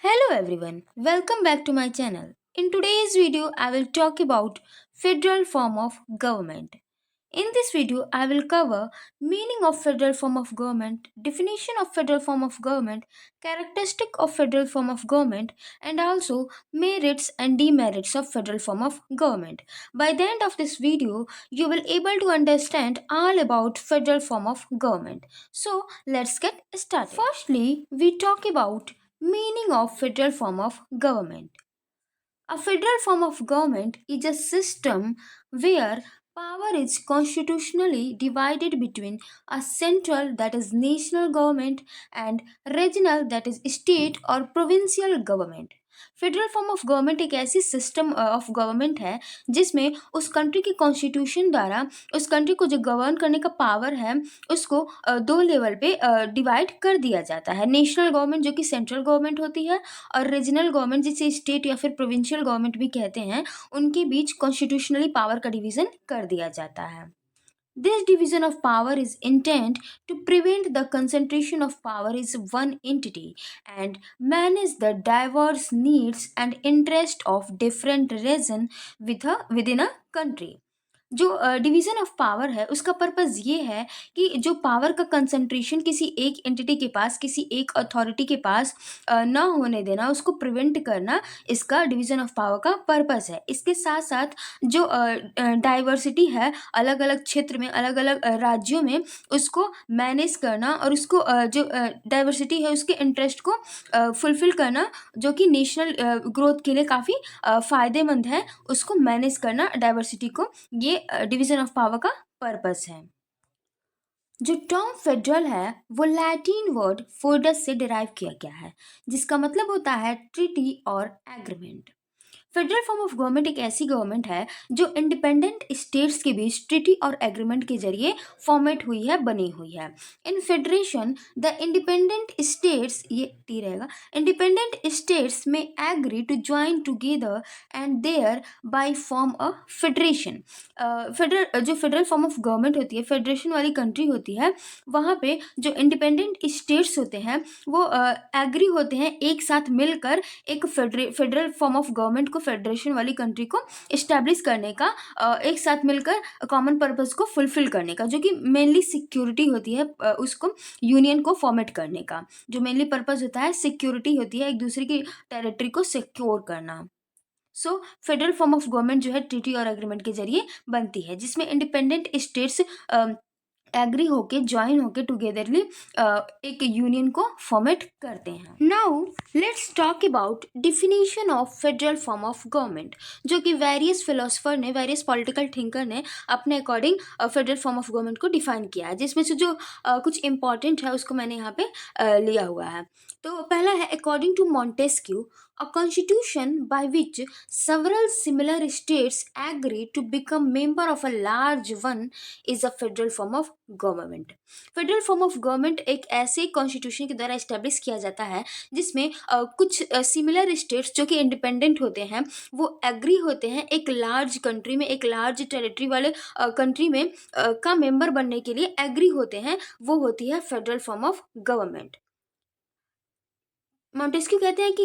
Hello everyone, welcome back to my channel. In today's video, I will talk about federal form of government. In this video, I will cover meaning of federal form of government, definition of federal form of government, characteristic of federal form of government, and also merits and demerits of federal form of government. By the end of this video, you will able to understand all about federal form of government. So, let's get started. Firstly, we talk about meaning of federal form of government. A federal form of government is a system where power is constitutionally divided between a central, that is national government, and regional, that is state or provincial government. Federal form of government एक ऐसी system of government है जिसमें उस country की constitution द्वारा उस country को जो गवर्न करने का पावर है उसको दो लेवल पे डिवाइड कर दिया जाता है। नेशनल गवर्नमेंट जो कि सेंट्रल गवर्नमेंट होती है और रीजनल गवर्नमेंट जिसे स्टेट या फिर प्रोविंशियल गवर्नमेंट भी कहते हैं, उनके बीच कॉन्स्टिट्यूशनली पावर का डिवीजन कर दिया जाता है। This division of power is intent to prevent the concentration of power in one entity and manage the diverse needs and interest of different region within a country. जो division of power है उसका purpose ये है कि जो power का concentration किसी एक एंटिटी के पास, किसी एक अथॉरिटी के पास ना होने देना, उसको प्रिवेंट करना, इसका डिवीज़न ऑफ पावर का पर्पज़ है। इसके साथ साथ जो डाइवर्सिटी है अलग अलग क्षेत्र में, अलग अलग राज्यों में, उसको मैनेज करना और उसको जो डाइवर्सिटी है उसके इंटरेस्ट को फुलफिल करना, जो कि नेशनल ग्रोथ के लिए काफ़ी फ़ायदेमंद है, उसको मैनेज करना डाइवर्सिटी को, ये डिवीजन ऑफ पावर का पर्पस है। जो टर्म फेडरल है वो लैटिन वर्ड फोर्डस से डिराइव किया गया है जिसका मतलब होता है ट्रीटी और agreement. Federal form of government एक ऐसी गवर्नमेंट है जो इंडिपेंडेंट स्टेट्स के बीच ट्रीटी और एग्रीमेंट के जरिए फॉर्मेट हुई है, बनी हुई है। In federation the independent states, ये टी रहेगा, इंडिपेंडेंट स्टेट्स में agree to join together and thereby form a federation. Federal जो फेडरल फॉर्म ऑफ गवर्नमेंट होती है, फेडरेशन वाली कंट्री होती है, वहाँ पे जो इंडिपेंडेंट स्टेट्स होते हैं वो एग्री होते हैं एक साथ मिलकर एक फेडरल फॉर्म ऑफ गवर्नमेंट को, फेडरेशन वाली कंट्री को इस्टेब्लिश करने का, एक साथ मिलकर कॉमन पर्पस को फुलफिल करने का, जो कि मेनली सिक्योरिटी होती है, उसको यूनियन को फॉर्मेट करने का जो मेनली पर्पस होता है सिक्योरिटी होती है, एक दूसरे की टेरिटरी को सिक्योर करना। सो फेडरल फॉर्म ऑफ गवर्नमेंट जो है ट्रीटी और एग्रीमेंट के जरिए बनती है जिसमें इंडिपेंडेंट स्टेट्स एग्री होके, ज्वाइन होके टुगेदरली एक यूनियन को फॉर्मेट करते हैं। Now let's talk about definition of federal form of government, जो कि वेरियस फिलोसफर ने, वेरियस पॉलिटिकल थिंकर ने अपने according federal form of government को डिफाइन किया है, जिसमें से जो कुछ इंपॉर्टेंट है उसको मैंने यहाँ पे लिया हुआ है। तो पहला है according to Montesquieu, a constitution by which several similar states agree to become member of a large one is a federal form of government. Federal form of government एक ऐसे कॉन्स्टिट्यूशन के द्वारा इस्टेब्लिश किया जाता है जिसमें कुछ सिमिलर स्टेट्स जो कि इंडिपेंडेंट होते हैं वो एग्री होते हैं एक लार्ज कंट्री में, एक लार्ज टेरिटरी वाले कंट्री में का मेंबर बनने के लिए एग्री होते हैं, वो होती है federal form of government. Montesquieu कहते हैं कि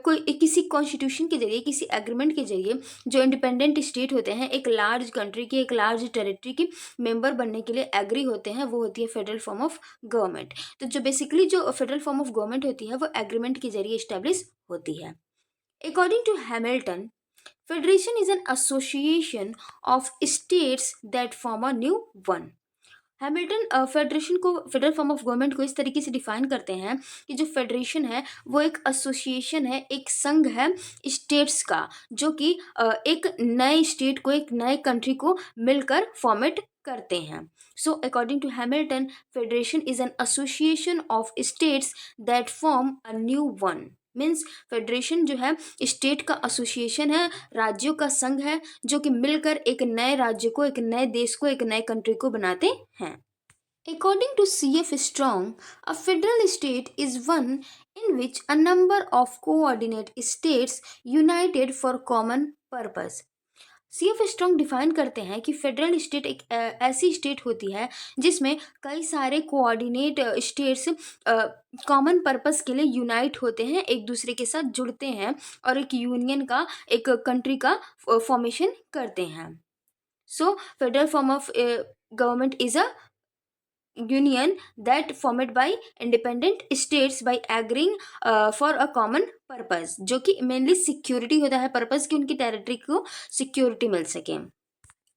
कोई किसी कॉन्स्टिट्यूशन के जरिए, किसी एग्रीमेंट के जरिए जो इंडिपेंडेंट स्टेट होते हैं एक लार्ज कंट्री के, एक लार्ज टेरिटरी के मेंबर बनने के लिए एग्री होते हैं, वो होती है फेडरल फॉर्म ऑफ गवर्नमेंट। तो जो बेसिकली जो फेडरल फॉर्म ऑफ गवर्नमेंट होती है वो एग्रीमेंट के जरिए इस्टेब्लिश होती है। According to Hamilton, federation is an association of states that form a new one. Hamilton federation को, फेडरल फॉर्म ऑफ गवर्नमेंट को इस तरीके से डिफाइन करते हैं कि जो फेडरेशन है वो एक एसोसिएशन है, एक संघ है स्टेट्स का, जो कि एक नए स्टेट को, एक नए कंट्री को मिलकर फॉर्मेट करते हैं। So according to Hamilton, federation is an association of states that form a new one. Means federation जो है स्टेट का एसोसिएशन है, राज्यों का संघ है, जो कि मिलकर एक नए राज्य को, एक नए देश को, एक नए कंट्री को बनाते हैं। According to C.F. Strong, a federal state is one in which a number of coordinate states united for common purpose. CF strong define करते हैं कि फेडरल स्टेट एक ऐसी स्टेट होती है जिसमें कई सारे कोऑर्डिनेट स्टेट्स कॉमन पर्पस के लिए यूनाइट होते हैं, एक दूसरे के साथ जुड़ते हैं और एक यूनियन का, एक कंट्री का फॉर्मेशन करते हैं. So federal form of government is a union that formed by independent states by agreeing for a common purpose, जो कि मेनली सिक्योरिटी होता है, पर्पस कि उनकी टेरिटरी को सिक्योरिटी मिल सके.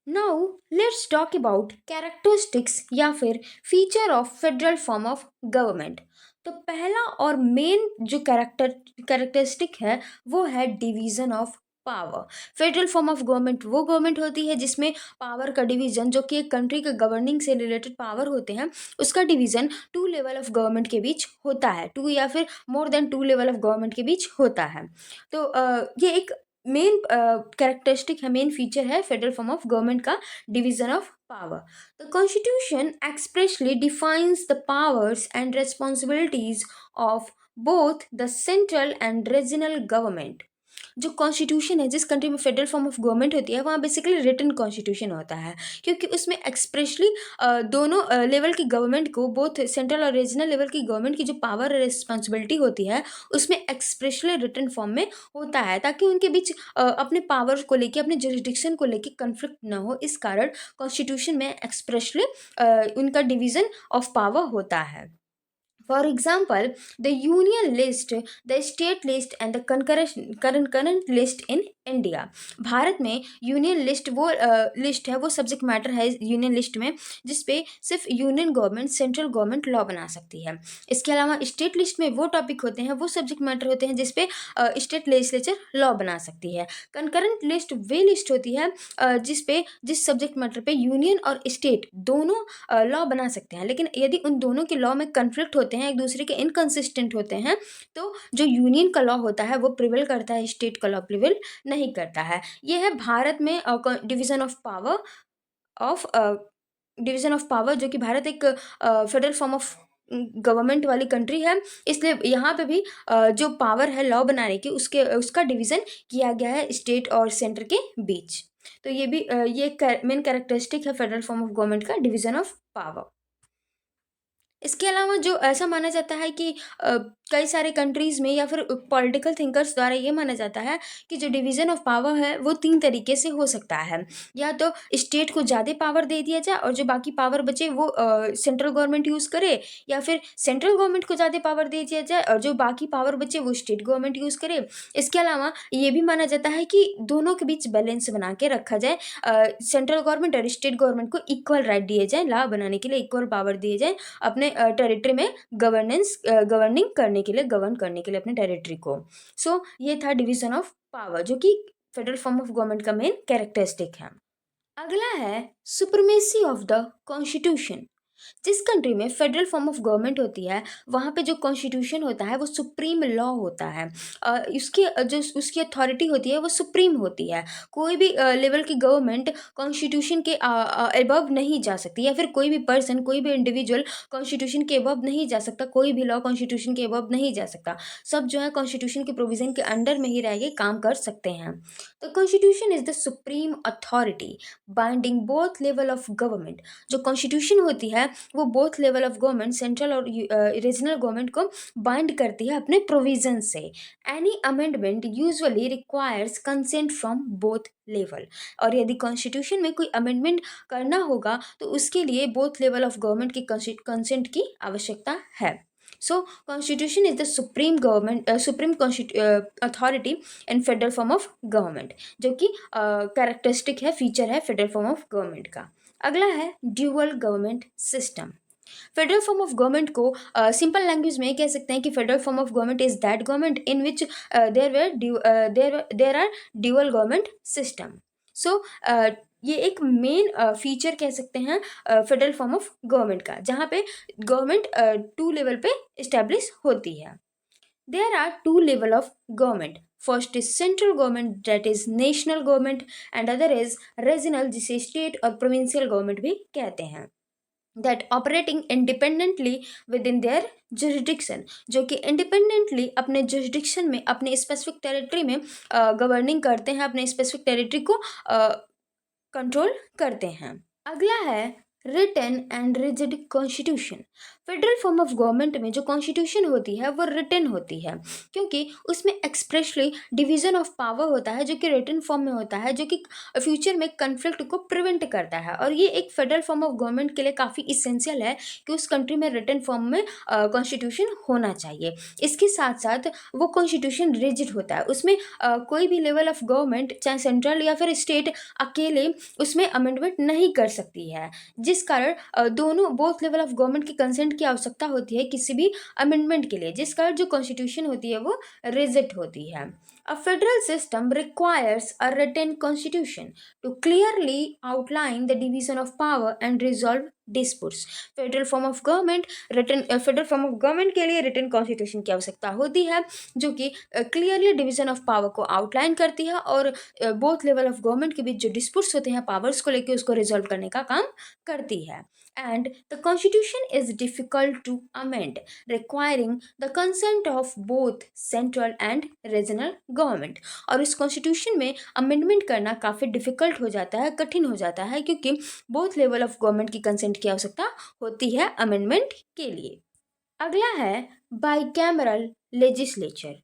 Now let's talk about characteristics या फिर feature of federal form of government. तो पहला और मेन जो कैरेक्टरिस्टिक है वो है division of power. Federal form of government वो गवर्नमेंट होती है जिसमें पावर का डिवीजन, जो कि एक कंट्री के गवर्निंग से रिलेटेड पावर होते हैं, उसका division two level of government के बीच होता है, टू या फिर more than two level of government के बीच होता है. तो ये एक मेन कैरेक्टरिस्टिक है, मेन फीचर है फेडरल फॉर्म ऑफ गवर्नमेंट का, division of power. The constitution expressly defines the powers and responsibilities of both the central and regional government. जो कॉन्स्टिट्यूशन है, जिस कंट्री में फेडरल फॉर्म ऑफ गवर्नमेंट होती है, वहाँ बेसिकली रिटन कॉन्स्टिट्यूशन होता है, क्योंकि उसमें एक्सप्रेसली दोनों लेवल की गवर्नमेंट को, बोथ सेंट्रल और रीजनल लेवल की गवर्नमेंट की जो पावर और रिस्पॉन्सिबिलिटी होती है उसमें एक्सप्रेसली रिटन फॉर्म में होता है, ताकि उनके बीच अपने पावर को लेके, अपने जुरिस्डिक्शन को लेके कन्फ्लिक्ट ना हो. इस कारण कॉन्स्टिट्यूशन में एक्सप्रेसली उनका डिवीजन ऑफ पावर होता है. For example, the union list, the state list and the current list in India. Bharat में यूनियन लिस्ट वो लिस्ट है, वो सब्जेक्ट मैटर है यूनियन लिस्ट में, जिसपे सिर्फ union government, central government law बना सकती है. इसके अलावा स्टेट लिस्ट में वो टॉपिक होते हैं, वो सब्जेक्ट मैटर होते हैं जिसपे स्टेट लेजिस्लेचर लॉ बना सकती है. कंकरेंट लिस्ट वे लिस्ट होती है जिसपे, जिस सब्जेक्ट मैटर पे यूनियन और स्टेट दोनों लॉ बना सकते हैं, लेकिन यदि उन दोनों के लॉ में कन्फ्लिक्ट होते हैं, एक दूसरे के इनकन्सिस्टेंट होते हैं, तो जो यूनियन का लॉ होता है वो प्रिवेल करता है, स्टेट का लॉ प्रिवेल नहीं करता है. ये है भारत में division of power of division of power, जो कि भारत एक फेडरल फॉर्म ऑफ गवर्नमेंट वाली कंट्री है, इसलिए यहाँ पे भी जो पावर है लॉ बनाने की, उसका डिवीज़न किया गया है स्टेट और सेंटर के बीच. तो ये भी ये मेन कैरेक्टरिस्टिक है फेडरल फॉर्म ऑफ गवर्नमेंट का, डिवीज़न ऑफ पावर. इसके अलावा जो ऐसा माना जाता है कि कई सारे कंट्रीज़ में या फिर पॉलिटिकल थिंकर्स द्वारा ये माना जाता है कि जो डिवीज़न ऑफ पावर है वो 3 तरीके से हो सकता है. या तो स्टेट को ज़्यादा पावर दे दिया जाए और जो बाकी पावर बचे वो सेंट्रल गवर्नमेंट यूज़ करे, या फिर सेंट्रल गवर्नमेंट को ज़्यादा पावर दे दिया जाए और जो बाकी पावर बचे वो स्टेट गवर्नमेंट यूज़ करे. इसके अलावा ये भी माना जाता है कि दोनों के बीच बैलेंस बना के रखा जाए, सेंट्रल गवर्नमेंट और स्टेट गवर्नमेंट को इक्वल राइट दिए जाए, लॉ बनाने के लिए इक्वल पावर दिए जाए अपने टेरिटरी में गवर्निंग करने के लिए, गवर्न करने के लिए अपने टेरिटरी को. सो ये था डिवीजन ऑफ पावर, जो कि फेडरल फॉर्म ऑफ गवर्नमेंट का मेन कैरेक्टरिस्टिक है. अगला है सुप्रीमेसी ऑफ द कॉन्स्टिट्यूशन. जिस कंट्री में फेडरल फॉर्म ऑफ गवर्नमेंट होती है, वहाँ पे जो कॉन्स्टिट्यूशन होता है वो सुप्रीम लॉ होता है. जो उसकी अथॉरिटी होती है वो सुप्रीम होती है. कोई भी लेवल की गवर्नमेंट कॉन्स्टिट्यूशन के अबव नहीं जा सकती, या फिर कोई भी पर्सन, कोई भी इंडिविजुअल कॉन्स्टिट्यूशन के अबव नहीं जा सकता, कोई भी लॉ कॉन्स्टिट्यूशन के अबव नहीं जा सकता. सब जो है कॉन्स्टिट्यूशन के प्रोविज़न के अंडर में ही रह के काम कर सकते हैं. The constitution is the supreme authority binding both level of government. जो कॉन्स्टिट्यूशन होती है वो both level of government, central और रीजनल गवर्नमेंट को बाइंड करती है अपने प्रोविजन से. Any amendment usually requires consent from both level. और यदि कॉन्स्टिट्यूशन में कोई अमेंडमेंट करना होगा तो उसके लिए बोथ लेवल ऑफ गवर्नमेंट की कंसेंट की आवश्यकता है. So constitution is the supreme authority in federal form of government, जो कि कैरेक्टरिस्टिक है, फीचर है फेडरल फॉर्म ऑफ गवर्नमेंट का. अगला है dual government system. Federal form of government को सिंपल लैंग्वेज में कह सकते हैं कि federal form of government is that government in which there are dual government system. So ये एक मेन फीचर कह सकते हैं फेडरल फॉर्म ऑफ गवर्नमेंट का, जहाँ पे गवर्नमेंट 2 लेवल पे इस्टेब्लिश होती है. There are 2 level of government. First is central government, that is national government, and other is regional, जिसे state और provincial government भी कहते हैं. That operating independently with in their jurisdiction, जो कि इंडिपेंडेंटली अपने जुरिडिक्शन में, अपने स्पेसिफिक टेरिटरी में गवर्निंग करते हैं, अपने स्पेसिफिक टेरिटरी को कंट्रोल करते हैं। अगला है written and rigid constitution. Federal form of government में जो कॉन्स्टिट्यूशन होती है वो रिटन होती है, क्योंकि उसमें एक्सप्रेसली डिवीजन ऑफ पावर होता है जो कि रिटन फॉर्म में होता है, जो कि फ्यूचर में कन्फ्लिक्ट को प्रिवेंट करता है। और ये एक फेडरल फॉर्म ऑफ गवर्नमेंट के लिए काफ़ी इसेंशियल है कि उस कंट्री में रिटन फॉर्म में कॉन्स्टिट्यूशन होना चाहिए। इसके साथ साथ वो कॉन्स्टिट्यूशन रिजिड होता है, उसमें कोई भी लेवल ऑफ गवर्नमेंट, चाहे सेंट्रल या फिर स्टेट, अकेले उसमें अमेंडमेंट नहीं कर सकती है, जिस कारण दोनों बोथ लेवल ऑफ गवर्नमेंट की कंसेंट की आवश्यकता होती है किसी भी अमेंडमेंट के लिए, जिस कारण जो कॉन्स्टिट्यूशन होती है वो रिजिड होती है। A federal system requires a written constitution to clearly outline the division of power and resolve disputes. Federal form of government written federal form of government के लिए रिटन कॉन्स्टिट्यूशन की आवश्यकता होती है, जो कि क्लियरली डिवीजन ऑफ पावर को outline करती है और बोथ लेवल ऑफ गवर्नमेंट के बीच जो डिस्प्यूट्स होते हैं पावर्स को लेकर उसको रिजॉल्व करने का काम करती है। And the constitution is difficult to amend, requiring the consent of both central and regional government. और इस कॉन्स्टिट्यूशन में अमेंडमेंट करना काफ़ी डिफिकल्ट हो जाता है, कठिन हो जाता है, क्योंकि बोथ लेवल ऑफ गवर्नमेंट की कंसेंट की आवश्यकता होती है अमेंडमेंट के लिए। अगला है bicameral legislature.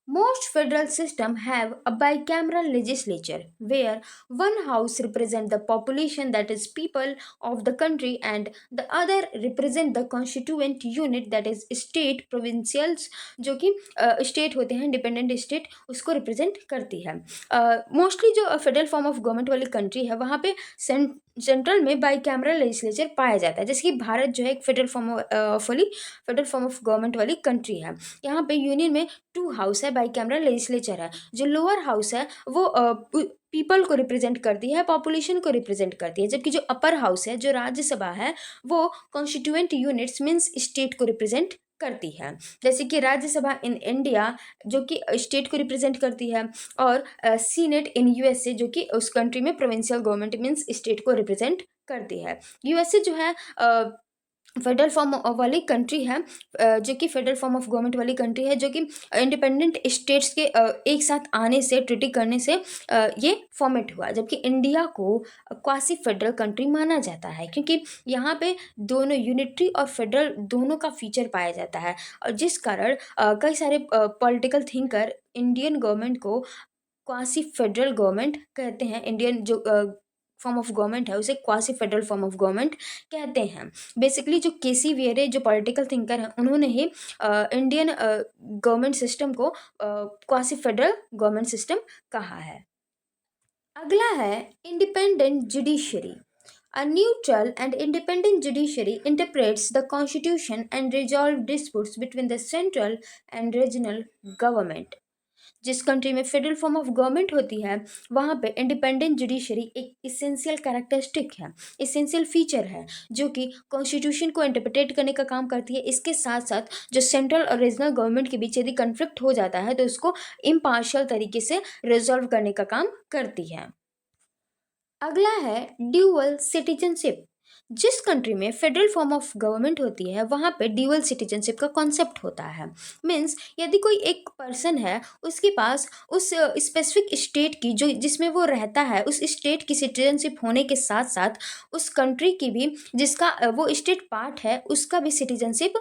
Most federal systems have a bicameral legislature where one house represents the population, that is people of the country, and the other represent the constituent unit, that is state provincials, जो कि state होते हैं, independent state, उसको represent करती है। Mostly जो federal form of government वाली country है वहाँ पे सेंट्रल में बाई कैमरल लेजिस्लेचर पाया जाता है, जैसे कि भारत जो है एक फेडरल फॉर्म ऑफ गवर्नमेंट वाली कंट्री है। यहाँ पे यूनियन में टू हाउस है, बाई कैमरल लेजिस्लेचर है। जो लोअर हाउस है वो पीपल को रिप्रेजेंट करती है, पॉपुलेशन को रिप्रेजेंट करती है, जबकि जो अपर हाउस है, जो राज्यसभा है, वो कॉन्स्टिट्यूएंट यूनिट्स मीन्स स्टेट को रिप्रेजेंट करती है। जैसे कि राज्यसभा इन इंडिया जो कि स्टेट को रिप्रेजेंट करती है, और सीनेट इन यूएसए जो कि उस कंट्री में प्रोविंशियल गवर्नमेंट मीन्स स्टेट को रिप्रेजेंट करती है। यूएसए जो है फेडरल फॉर्म वाली कंट्री है, जो कि फेडरल फॉर्म ऑफ गवर्नमेंट वाली कंट्री है, जो कि इंडिपेंडेंट स्टेट्स के एक साथ आने से, ट्रीटी करने से ये फॉर्मेट हुआ। जबकि इंडिया को क्वासी फेडरल कंट्री माना जाता है, क्योंकि यहाँ पे दोनों यूनिटरी और फेडरल दोनों का फीचर पाया जाता है, और जिस कारण कई सारे पॉलिटिकल थिंकर इंडियन गवर्नमेंट को क्वासी फेडरल गवर्नमेंट कहते हैं। इंडियन जो फॉर्म ऑफ गवर्नमेंट है उसे quasi federal form of government कहते हैं। बेसिकली जो केसी वेरे जो पॉलिटिकल थिंकर हैं उन्होंने ही इंडियन गवर्नमेंट सिस्टम को क्वासी फेडरल गवर्नमेंट सिस्टम कहा है। अगला है independent judiciary. A neutral and independent judiciary interprets the constitution and resolves disputes between the central and regional government. जिस कंट्री में फेडरल फॉर्म ऑफ गवर्नमेंट होती है वहाँ पे इंडिपेंडेंट जुडिशरी एक इसेंशियल कैरेक्टरिस्टिक है, इसेंशियल फीचर है, जो कि कॉन्स्टिट्यूशन को इंटरप्रेट करने का काम करती है। इसके साथ साथ जो सेंट्रल और रीजनल गवर्नमेंट के बीच यदि कन्फ्लिक्ट हो जाता है तो उसको इम्पार्शियल तरीके से रिजॉल्व करने का काम करती है। अगला है ड्यूअल सिटीजनशिप। जिस कंट्री में फेडरल फॉर्म ऑफ गवर्नमेंट होती है वहाँ पे ड्यूअल सिटीजनशिप का कॉन्सेप्ट होता है। मीन्स यदि कोई एक पर्सन है, उसके पास उस स्पेसिफिक स्टेट की जो जिसमें वो रहता है उस स्टेट की सिटीजनशिप होने के साथ साथ उस कंट्री की भी, जिसका वो स्टेट पार्ट है, उसका भी सिटीजनशिप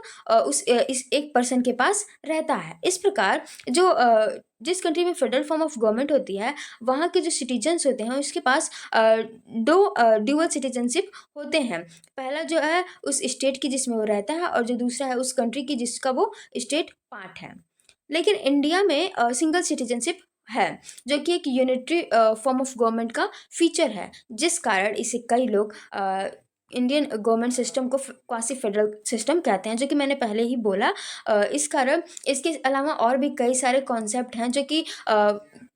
इस एक पर्सन के पास रहता है। इस प्रकार जो जिस कंट्री में फेडरल फॉर्म ऑफ गवर्नमेंट होती है वहाँ के जो सिटीजन्स होते हैं उसके पास दो ड्यूअल सिटीजनशिप होते हैं। पहला जो है उस स्टेट की जिसमें वो रहता है, और जो दूसरा है उस कंट्री की जिसका वो स्टेट पार्ट है। लेकिन इंडिया में सिंगल सिटीजनशिप है, जो कि एक यूनिटरी फॉर्म ऑफ गवर्नमेंट का फीचर है, जिस कारण इसे कई लोग इंडियन गवर्नमेंट सिस्टम को क्वासी फेडरल सिस्टम कहते हैं, जो कि मैंने पहले ही बोला। इस कारण इसके अलावा और भी कई सारे कॉन्सेप्ट हैं जो कि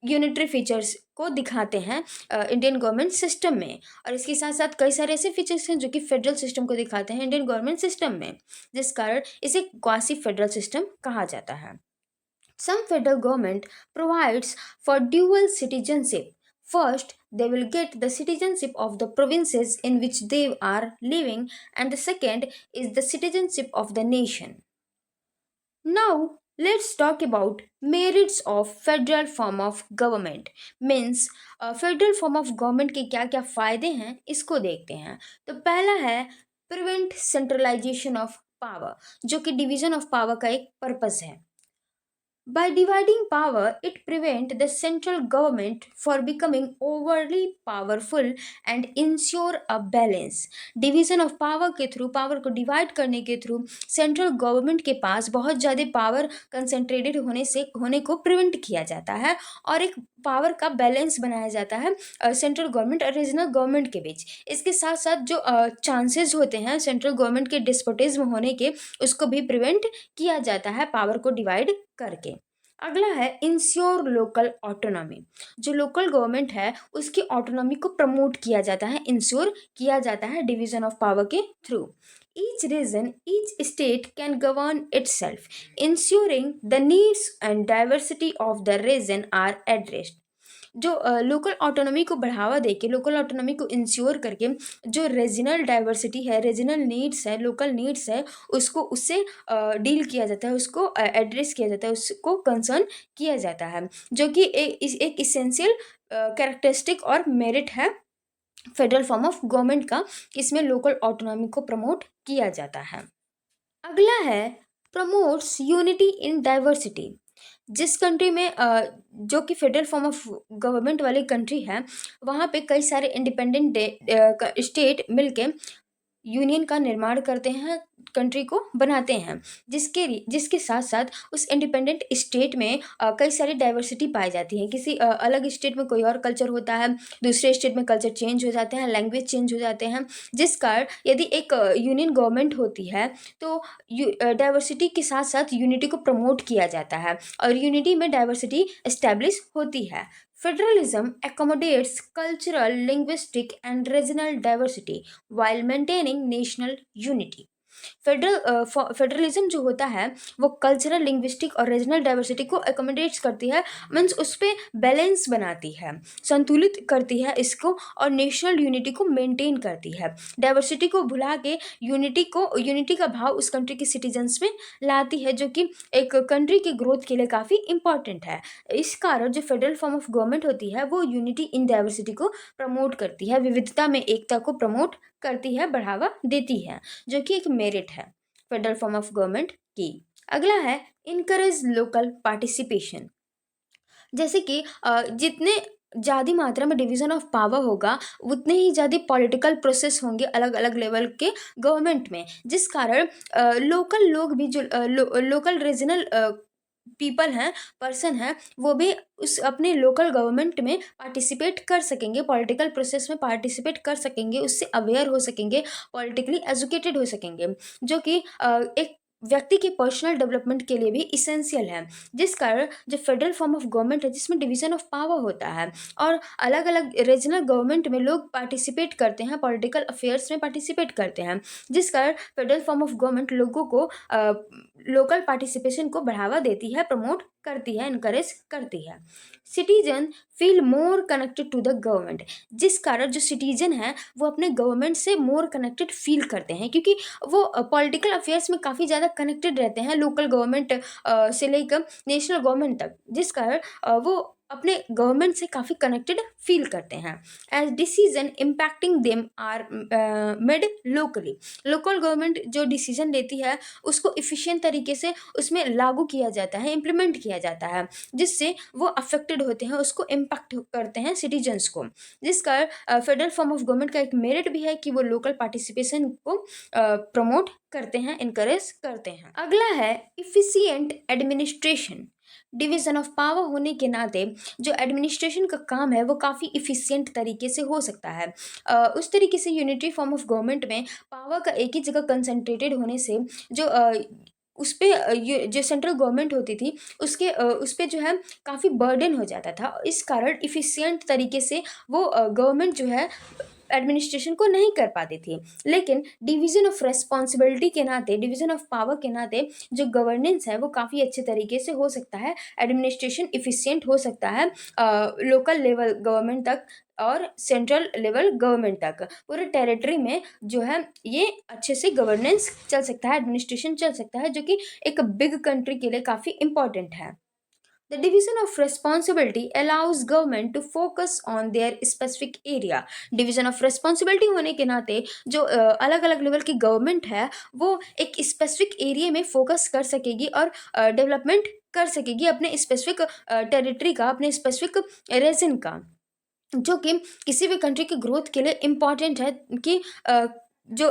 यूनिटरी फीचर्स को दिखाते हैं इंडियन गवर्नमेंट सिस्टम में, और इसके साथ साथ कई सारे ऐसे फीचर्स हैं जो कि फेडरल सिस्टम को दिखाते हैं इंडियन गवर्नमेंट सिस्टम में, जिस कारण इसे क्वासी फेडरल सिस्टम कहा जाता है। Some federal government provides for dual citizenship First, they will get the citizenship of the provinces in which they are living, and the second is the citizenship of the nation. Now, let's talk about merits of federal form of government. Means federal form of government के क्या क्या फ़ायदे हैं इसको देखते हैं. तो पहला है प्रिवेंट सेंट्रलाइजेशन ऑफ पावर, जो कि डिवीजन ऑफ पावर का एक पर्पस है. By dividing power, it prevents the central government for becoming overly powerful and ensure a balance. Division of power के थ्रू, पावर को डिवाइड करने के थ्रू सेंट्रल गवर्नमेंट के पास बहुत ज़्यादा पावर कंसंट्रेटेड होने को प्रिवेंट किया जाता है और एक पावर का बैलेंस बनाया जाता है सेंट्रल गवर्नमेंट और रीजनल गवर्नमेंट के बीच. इसके साथ साथ जो चांसेस होते हैं सेंट्रल गवर्नमेंट के डिस्पोटिज्म होने के, उसको भी प्रिवेंट किया जाता है पावर को डिवाइड करके. अगला है इंश्योर लोकल ऑटोनॉमी. जो लोकल गवर्नमेंट है उसकी ऑटोनॉमी को प्रमोट किया जाता है, इंश्योर किया जाता है डिवीजन ऑफ पावर के through. Each region, each state can govern itself, ensuring the needs and diversity of the region are addressed. जो लोकल ऑटोनॉमी को बढ़ावा देके, लोकल ऑटोनॉमी को इंश्योर करके जो रीजनल डाइवर्सिटी है, रीजनल नीड्स है, लोकल नीड्स है, उसको उससे डील किया जाता है, उसको एड्रेस किया जाता है, उसको कंसर्न किया जाता है, जो कि एक इसेंशियल कैरेक्टरिस्टिक और मेरिट है फेडरल फॉर्म ऑफ गवर्नमेंट का. इसमें लोकल ऑटोनॉमी को प्रमोट किया जाता है. अगला है प्रमोट्स यूनिटी इन डाइवर्सिटी. जिस कंट्री में जो कि फेडरल फॉर्म ऑफ गवर्नमेंट वाली कंट्री है, वहाँ पे कई सारे इंडिपेंडेंट स्टेट मिलके यूनियन का निर्माण करते हैं, कंट्री को बनाते हैं, जिसके साथ साथ उस इंडिपेंडेंट स्टेट में कई सारी डाइवर्सिटी पाई जाती है. किसी अलग स्टेट में कोई और कल्चर होता है, दूसरे स्टेट में कल्चर चेंज हो जाते हैं, लैंग्वेज चेंज हो जाते हैं, जिस कारण यदि एक यूनियन गवर्नमेंट होती है तो डाइवर्सिटी के साथ साथ यूनिटी को प्रमोट किया जाता है और यूनिटी में डाइवर्सिटी एस्टेब्लिश होती है. Federalism accommodates cultural, linguistic, and regional diversity while maintaining national unity. Federalism जो होता है वो कल्चरल, लिंग्विस्टिक और रीजनल डाइवर्सिटी को एकोमोडेट्स करती है, मीन्स उस पर बैलेंस बनाती है, संतुलित करती है इसको और नेशनल यूनिटी को मेंटेन करती है. डाइवर्सिटी को भुला के यूनिटी का भाव उस कंट्री के सिटीजन्स में लाती है, जो कि एक कंट्री की ग्रोथ के लिए काफ़ी इंपॉर्टेंट है. इस कारण जो फेडरल फॉर्म ऑफ गवर्नमेंट होती है वो यूनिटी इन डाइवर्सिटी को प्रमोट करती है, विविधता में एकता को प्रमोट करती है, बढ़ावा देती है, जो कि एक मेरिट है फेडरल फॉर्म ऑफ गवर्नमेंट की. अगला है इनकरेज लोकल पार्टिसिपेशन. जैसे कि जितने ज़्यादा मात्रा में डिवीज़न ऑफ पावर होगा उतने ही ज़्यादा पॉलिटिकल प्रोसेस होंगे अलग अलग लेवल के गवर्नमेंट में, जिस कारण लोकल लोग भी जो लोकल रीजनल पीपल हैं, पर्सन हैं, वो भी उस अपने लोकल गवर्नमेंट में पार्टिसिपेट कर सकेंगे, पॉलिटिकल प्रोसेस में पार्टिसिपेट कर सकेंगे, उससे अवेयर हो सकेंगे, पॉलिटिकली एजुकेटेड हो सकेंगे, जो कि एक व्यक्ति के पर्सनल डेवलपमेंट के लिए भी इसेंशियल है. जिस कारण जो फेडरल फॉर्म ऑफ गवर्नमेंट है जिसमें डिवीज़न ऑफ पावर होता है और अलग अलग रीजनल गवर्नमेंट में लोग पार्टिसिपेट करते हैं, पॉलिटिकल अफेयर्स में पार्टिसिपेट करते हैं, जिस कारण फेडरल फॉर्म ऑफ गवर्नमेंट लोगों को लोकल पार्टिसिपेशन को बढ़ावा देती है, प्रमोट करती है, इनकरेज करती है. Citizen feel more connected to the government. जिस कारण जो सिटीजन है वो अपने गवर्नमेंट से मोर कनेक्टेड फील करते हैं, क्योंकि वो पॉलिटिकल अफेयर्स में काफ़ी ज़्यादा कनेक्टेड रहते हैं, लोकल गवर्नमेंट से लेकर नेशनल गवर्नमेंट तक, जिस कारण वो अपने गवर्नमेंट से काफ़ी कनेक्टेड फील करते हैं. As decision impacting them are made locally. Local government जो डिसीजन लेती है उसको इफ़िशिएंट तरीके से उसमें लागू किया जाता है, इम्प्लीमेंट किया जाता है, जिससे वो अफेक्टेड होते हैं, उसको इम्पैक्ट करते हैं सिटीजन्स को. जिस कारण फेडरल फॉर्म ऑफ गवर्नमेंट का एक मेरिट भी है कि वो लोकल पार्टिसिपेशन को प्रमोट करते हैं, इनकरेज करते हैं. अगला है efficient administration. Division of power होने के नाते जो एडमिनिस्ट्रेशन का काम है वो काफ़ी इफ़िशिएंट तरीके से हो सकता है. उस तरीके से यूनिटरी फॉर्म ऑफ गवर्नमेंट में पावर का एक ही जगह कंसंट्रेटेड होने से जो उस पर जो सेंट्रल गवर्नमेंट होती थी उस पर जो है काफ़ी बर्डन हो जाता था. इस कारण इफ़िशिएंट तरीके से वो गवर्नमेंट जो है एडमिनिस्ट्रेशन को नहीं कर पाती थी। लेकिन डिवीजन ऑफ रेस्पॉन्सिबिलिटी के नाते, डिवीजन ऑफ पावर के नाते जो गवर्नेंस है वो काफ़ी अच्छे तरीके से हो सकता है, एडमिनिस्ट्रेशन इफिशियंट हो सकता है लोकल लेवल गवर्नमेंट तक और सेंट्रल लेवल गवर्नमेंट तक, पूरे टेरिटरी में जो है ये अच्छे से गवर्नेंस चल सकता है, एडमिनिस्ट्रेशन चल सकता है, जो कि एक बिग कंट्री के लिए काफ़ी इंपॉर्टेंट है। The division of responsibility allows government to focus on their specific area. Division of responsibility होने के नाते जो अलग अलग लेवल की गवर्नमेंट है वो एक स्पेसिफिक एरिया में फोकस कर सकेगी और डेवलपमेंट कर सकेगी अपने स्पेसिफिक टेरिटरी का, अपने स्पेसिफिक रीजन का, जो कि किसी भी कंट्री की ग्रोथ के लिए इम्पॉर्टेंट है कि जो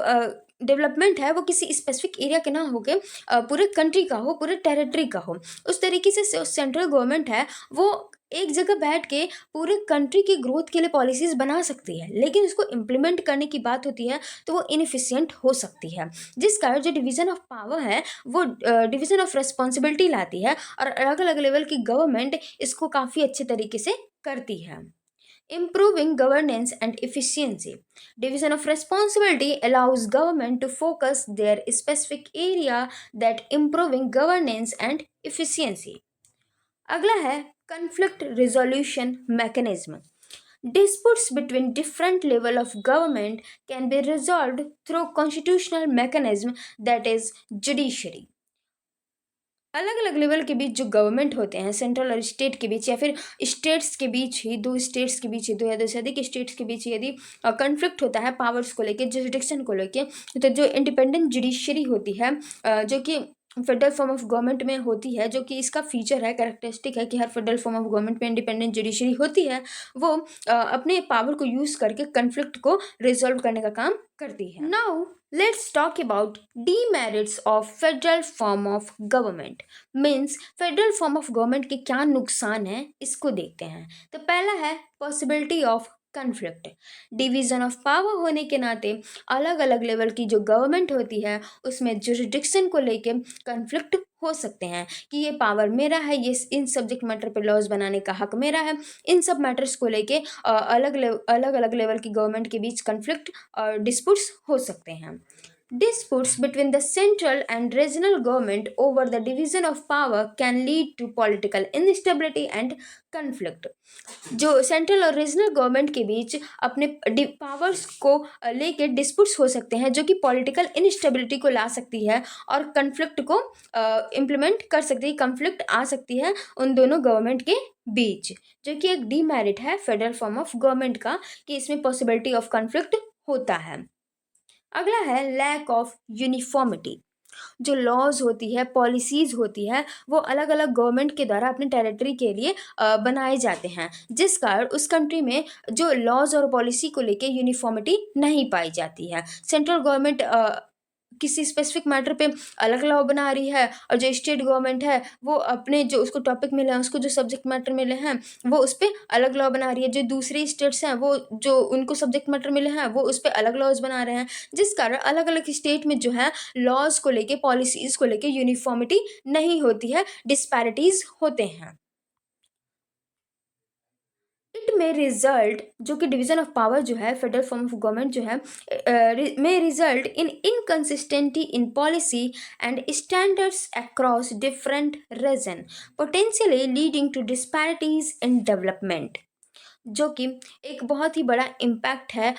डेवलपमेंट है वो किसी स्पेसिफिक एरिया के ना होके पूरे कंट्री का हो, पूरे टेरिटरी का हो। उस तरीके से सेंट्रल गवर्नमेंट है वो एक जगह बैठ के पूरे कंट्री की ग्रोथ के लिए पॉलिसीज़ बना सकती है, लेकिन उसको इम्प्लीमेंट करने की बात होती है तो वो इनफिशियंट हो सकती है। जिस कारण जो डिवीज़न ऑफ पावर है वो डिवीज़न ऑफ रिस्पॉन्सिबिलिटी लाती है और अलग अलग लेवल की गवर्नमेंट इसको काफ़ी अच्छे तरीके से करती है। Improving governance and efficiency. Division of responsibility allows government to focus their specific area that improving governance and efficiency. अगला है conflict resolution mechanism. Disputes between different level of government can be resolved through constitutional mechanism, that is judiciary. अलग अलग level के बीच जो government होते हैं, central और state के बीच, या फिर स्टेट्स के बीच ही, दो स्टेट्स के बीच ही, दो या दो से अधिक स्टेट्स के बीच यदि कन्फ्लिक्ट होता है पावर्स को लेके, जुरिडिक्शन को लेके, तो जो इंडिपेंडेंट जुडिशरी होती है जो कि फेडरल फॉर्म ऑफ गवर्नमेंट में होती है, जो कि इसका फीचर है, कैरेक्टरिस्टिक है कि हर फेडरल फॉर्म ऑफ गवर्नमेंट में इंडिपेंडेंट जुडिशरी होती है, वो अपने पावर को यूज़ करके कन्फ्लिक्ट को रिजॉल्व करने का काम करती है। Now let's talk about demerits of federal form of government. Means federal form of government के क्या नुकसान है इसको देखते हैं। तो पहला है possibility of conflict. Division of power होने के नाते अलग अलग लेवल की जो गवर्नमेंट होती है उसमें जुरिडिक्शन को लेके कन्फ्लिक्ट हो सकते हैं कि ये पावर मेरा है, ये इन सब्जेक्ट मैटर पे लॉज बनाने का हक मेरा है। इन सब मैटर्स को लेके अलग अलग लेवल की गवर्नमेंट के बीच कन्फ्लिक्ट और डिस्प्यूट्स हो सकते हैं। Disputes between the central and regional government over the division of power can lead to political instability and conflict. जो सेंट्रल और रीजनल गवर्नमेंट के बीच अपने पावर्स को लेके डिस्प्यूट्स हो सकते हैं, जो कि पॉलिटिकल इनस्टेबिलिटी को ला सकती है और कन्फ्लिक्ट को इम्प्लीमेंट कर सकती है, कन्फ्लिक्ट आ सकती है उन दोनों गवर्नमेंट के बीच, जो कि एक डीमेरिट है फेडरल फॉर्म ऑफ गवर्नमेंट का कि इसमें पॉसिबिलिटी ऑफ कन्फ्लिक्ट होता है। अगला है लैक ऑफ यूनिफॉर्मिटी। जो लॉज होती है, पॉलिसीज़ होती है, वो अलग अलग गवर्नमेंट के द्वारा अपने टेरिटरी के लिए बनाए जाते हैं, जिस कारण उस कंट्री में जो लॉज और पॉलिसी को लेके यूनिफॉर्मिटी नहीं पाई जाती है। सेंट्रल गवर्नमेंट किसी स्पेसिफिक मैटर पे अलग लॉ बना रही है और जो स्टेट गवर्नमेंट है वो अपने जो उसको टॉपिक मिले हैं, उसको जो सब्जेक्ट मैटर मिले हैं वो उस पर अलग लॉ बना रही है। जो दूसरी स्टेट्स हैं वो जो उनको सब्जेक्ट मैटर मिले हैं वो उस पर अलग लॉज बना रहे हैं, जिस कारण अलग अलग स्टेट में जो है लॉज को लेके, पॉलिसीज़ को लेके यूनिफॉर्मिटी नहीं होती है, डिस्पैरिटीज़ होते हैं। इट मे रिजल्ट, जो कि डिवीजन ऑफ पावर जो है फेडरल फॉर्म ऑफ गवर्नमेंट जो है may result in inconsistency in policy and standards across different region, potentially leading to disparities in development, जो कि एक बहुत ही बड़ा इम्पैक्ट है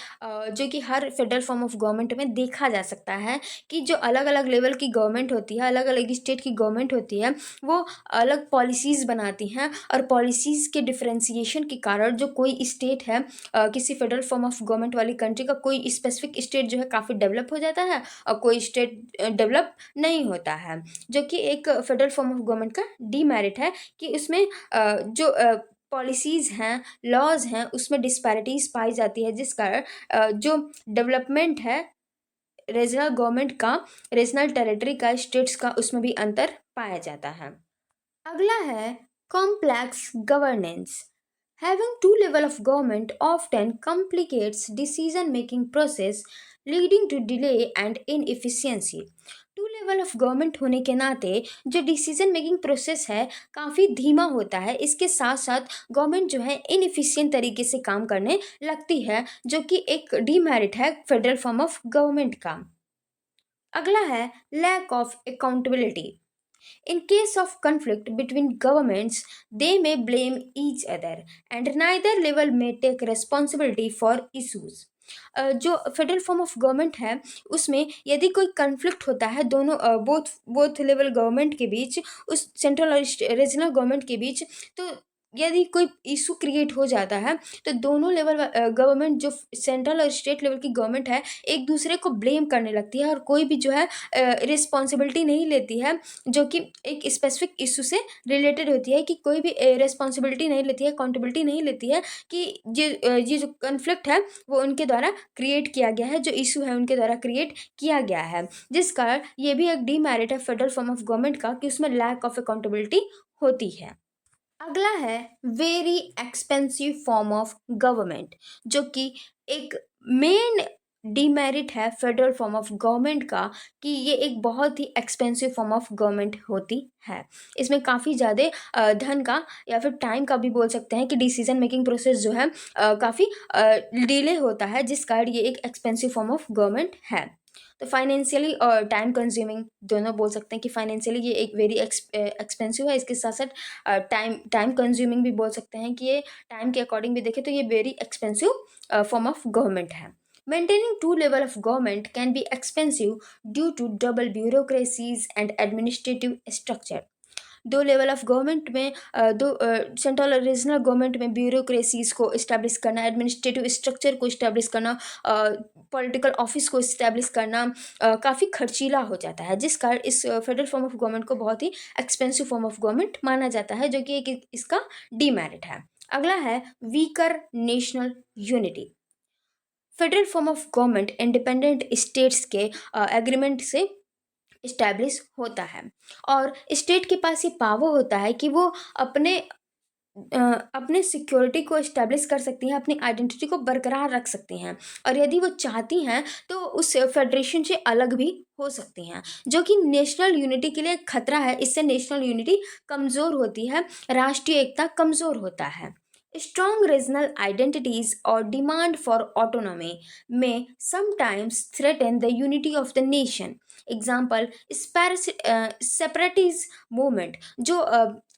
जो कि हर फेडरल फॉर्म ऑफ गवर्नमेंट में देखा जा सकता है कि जो अलग अलग लेवल की गवर्नमेंट होती है, अलग अलग स्टेट की गवर्नमेंट होती है, वो अलग पॉलिसीज़ बनाती हैं और पॉलिसीज़ के डिफ्रेंसिएशन के कारण जो कोई स्टेट है किसी फेडरल फॉर्म ऑफ गवर्नमेंट वाली कंट्री का कोई स्पेसिफिक स्टेट जो है काफ़ी डेवलप हो जाता है और कोई स्टेट डेवलप नहीं होता है, जो कि एक फेडरल फॉर्म ऑफ गवर्नमेंट का डीमेरिट है कि उसमें जो पॉलिसीज़ हैं, लॉज़ हैं, उसमें डिस्पैरिटीज़ पाई जाती है, जिस कारण जो डेवलपमेंट है रीजनल गवर्नमेंट का, रीजनल टेरिटरी का, स्टेट्स का, उसमें भी अंतर पाया जाता है। अगला है complex governance. Having two level of government often complicates decision making process, leading to delay and inefficiency. Level of government होने के नाते जो डिसीजन मेकिंग प्रोसेस है काफ़ी धीमा होता है। इसके साथ साथ गवर्नमेंट जो है इनएफिशिएंट तरीके से काम करने लगती है, जो कि एक डीमेरिट है फेडरल फॉर्म ऑफ गवर्नमेंट का। अगला है lack of accountability. In case of conflict between governments, they may blame each other and neither level may take responsibility for issues. जो फेडरल फॉर्म ऑफ गवर्नमेंट है उसमें यदि कोई conflict होता है दोनों बोथ बोथ लेवल गवर्नमेंट के बीच, उस सेंट्रल और रीजनल गवर्नमेंट के बीच, तो यदि कोई इशू क्रिएट हो जाता है तो दोनों लेवल गवर्नमेंट, जो सेंट्रल और स्टेट लेवल की गवर्नमेंट है, एक दूसरे को ब्लेम करने लगती है और कोई भी जो है रिस्पॉन्सिबिलिटी नहीं लेती है जो कि एक स्पेसिफिक इशू से रिलेटेड होती है, कि कोई भी रिस्पॉन्सिबिलिटी नहीं लेती है, अकाउंटेबिलिटी नहीं लेती है कि ये जो कन्फ्लिक्ट है वो उनके द्वारा क्रिएट किया गया है, जो इशू है उनके द्वारा क्रिएट किया गया है, जिस कारण ये भी एक डीमेरिट है फेडरल फॉर्म ऑफ गवर्नमेंट का कि उसमें लैक ऑफ अकाउंटेबिलिटी होती है। अगला है very expensive form of government, जो कि एक मेन डीमेरिट है फेडरल फॉर्म ऑफ गवर्नमेंट का, कि ये एक बहुत ही एक्सपेंसिव फॉर्म ऑफ गवर्नमेंट होती है। इसमें काफ़ी ज़्यादा धन का या फिर टाइम का भी बोल सकते हैं कि डिसीजन मेकिंग प्रोसेस जो है काफ़ी डिले होता है, जिस कारण ये एक एक्सपेंसिव फॉर्म ऑफ गवर्नमेंट है। तो फाइनेंशियली और टाइम कंज्यूमिंग दोनों बोल सकते हैं कि फाइनेंशियली ये एक वेरी एक्सपेंसिव है, इसके साथ साथ टाइम टाइम कंज्यूमिंग भी बोल सकते हैं कि ये टाइम के अकॉर्डिंग भी देखें तो ये very expensive form of government है। Maintaining two level of government can be expensive due to double bureaucracies and administrative structure. दो लेवल ऑफ गवर्नमेंट में दो सेंट्रल और रीजनल गवर्नमेंट में ब्यूरोक्रेसीज को इस्टेब्लिश करना, एडमिनिस्ट्रेटिव स्ट्रक्चर को इस्टेब्लिश करना, पॉलिटिकल ऑफिस को इस्टेब्लिश करना काफ़ी खर्चीला हो जाता है, जिस कारण इस फेडरल फॉर्म ऑफ गवर्नमेंट को बहुत ही एक्सपेंसिव फॉर्म ऑफ गवर्नमेंट माना जाता है, जो कि एक इसका डीमेरिट है। अगला है weaker national unity. Federal form of government independent states के एग्रीमेंट से इस्टेब्लिश होता है और स्टेट के पास ये पावर होता है कि वो अपने अपने सिक्योरिटी को इस्टेब्लिश कर सकती हैं, अपनी आइडेंटिटी को बरकरार रख सकती हैं, और यदि वो चाहती हैं तो उस फेडरेशन से अलग भी हो सकती हैं, जो कि नेशनल यूनिटी के लिए एक खतरा है। इससे नेशनल यूनिटी कमज़ोर होती है, राष्ट्रीय एकता कमज़ोर होता है। Strong regional identities or demand for autonomy may sometimes threaten the unity of the nation. Example separatist movement, जो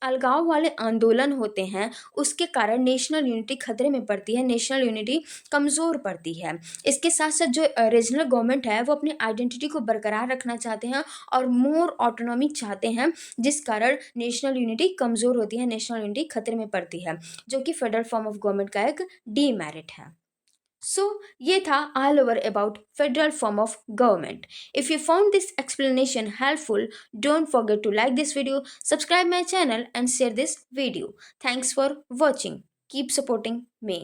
अलगाव वाले आंदोलन होते हैं उसके कारण नेशनल यूनिटी खतरे में पड़ती है, नेशनल यूनिटी कमज़ोर पड़ती है। इसके साथ साथ जो रीजनल गवर्नमेंट है वो अपनी आइडेंटिटी को बरकरार रखना चाहते हैं और मोर ऑटोनॉमी चाहते हैं, जिस कारण नेशनल यूनिटी कमज़ोर होती है, नेशनल यूनिटी खतरे में पड़ती है, जो कि फेडरल फॉर्म ऑफ गवर्नमेंट का एक डीमेरिट है। सो ये था all over about federal form of government. If you found this explanation helpful, don't forget to like this video, subscribe my channel and share this video. Thanks for watching, keep supporting me.